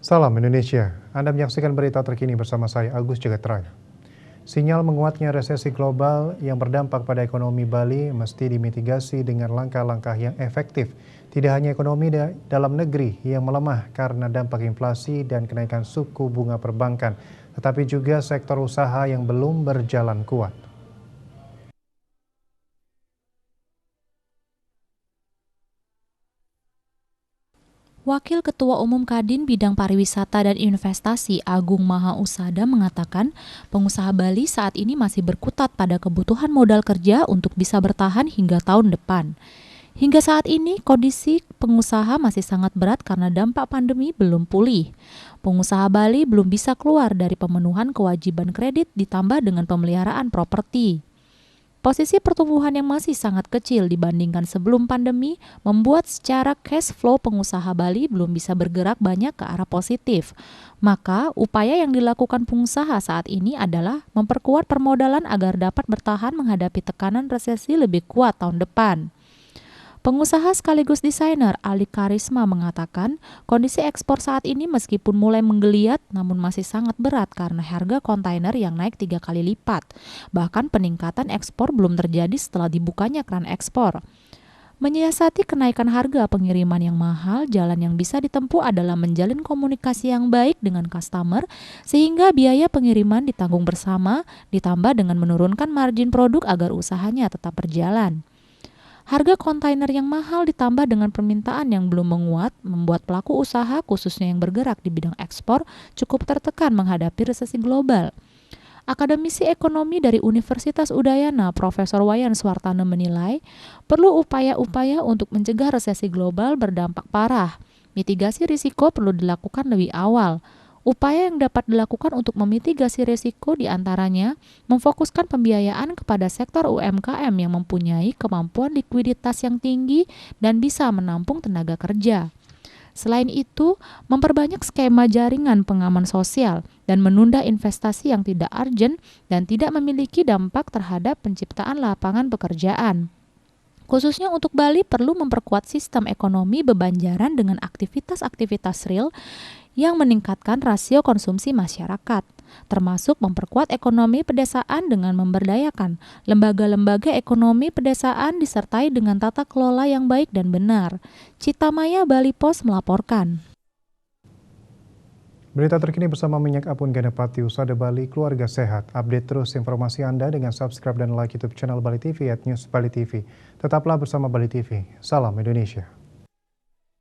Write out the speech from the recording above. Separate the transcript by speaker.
Speaker 1: Salam Indonesia, Anda menyaksikan berita terkini bersama saya Agus Jagatraya. Sinyal menguatnya resesi global yang berdampak pada ekonomi Bali mesti dimitigasi dengan langkah-langkah yang efektif. Tidak hanya ekonomi dalam negeri yang melemah karena dampak inflasi dan kenaikan suku bunga perbankan, tetapi juga sektor usaha yang belum berjalan kuat.
Speaker 2: Wakil Ketua Umum Kadin Bidang Pariwisata dan Investasi Agung Mahausada mengatakan pengusaha Bali saat ini masih berkutat pada kebutuhan modal kerja untuk bisa bertahan hingga tahun depan. Hingga saat ini kondisi pengusaha masih sangat berat karena dampak pandemi belum pulih. Pengusaha Bali belum bisa keluar dari pemenuhan kewajiban kredit ditambah dengan pemeliharaan properti. Posisi pertumbuhan yang masih sangat kecil dibandingkan sebelum pandemi membuat secara cash flow pengusaha Bali belum bisa bergerak banyak ke arah positif. Maka, upaya yang dilakukan pengusaha saat ini adalah memperkuat permodalan agar dapat bertahan menghadapi tekanan resesi lebih kuat tahun depan. Pengusaha sekaligus desainer Ali Karisma mengatakan kondisi ekspor saat ini meskipun mulai menggeliat namun masih sangat berat karena harga kontainer yang naik 3 kali lipat. Bahkan peningkatan ekspor belum terjadi setelah dibukanya keran ekspor. Menyiasati kenaikan harga pengiriman yang mahal, jalan yang bisa ditempuh adalah menjalin komunikasi yang baik dengan customer sehingga biaya pengiriman ditanggung bersama ditambah dengan menurunkan margin produk agar usahanya tetap berjalan. Harga kontainer yang mahal ditambah dengan permintaan yang belum menguat membuat pelaku usaha khususnya yang bergerak di bidang ekspor cukup tertekan menghadapi resesi global. Akademisi ekonomi dari Universitas Udayana, Profesor Wayan Swartana menilai perlu upaya-upaya untuk mencegah resesi global berdampak parah. Mitigasi risiko perlu dilakukan lebih awal. Upaya yang dapat dilakukan untuk memitigasi risiko diantaranya memfokuskan pembiayaan kepada sektor UMKM yang mempunyai kemampuan likuiditas yang tinggi dan bisa menampung tenaga kerja. Selain itu, memperbanyak skema jaringan pengaman sosial dan menunda investasi yang tidak urgent dan tidak memiliki dampak terhadap penciptaan lapangan pekerjaan. Khususnya untuk Bali perlu memperkuat sistem ekonomi bebanjaran dengan aktivitas-aktivitas real yang meningkatkan rasio konsumsi masyarakat, termasuk memperkuat ekonomi pedesaan dengan memberdayakan lembaga-lembaga ekonomi pedesaan disertai dengan tata kelola yang baik dan benar. Citamaya Bali Pos melaporkan.
Speaker 1: Berita terkini bersama Minyak Apun Ganapati Usada Bali, keluarga sehat. Update terus informasi Anda dengan subscribe dan like YouTube channel Bali TV @News Bali TV. Tetaplah bersama Bali TV. Salam Indonesia.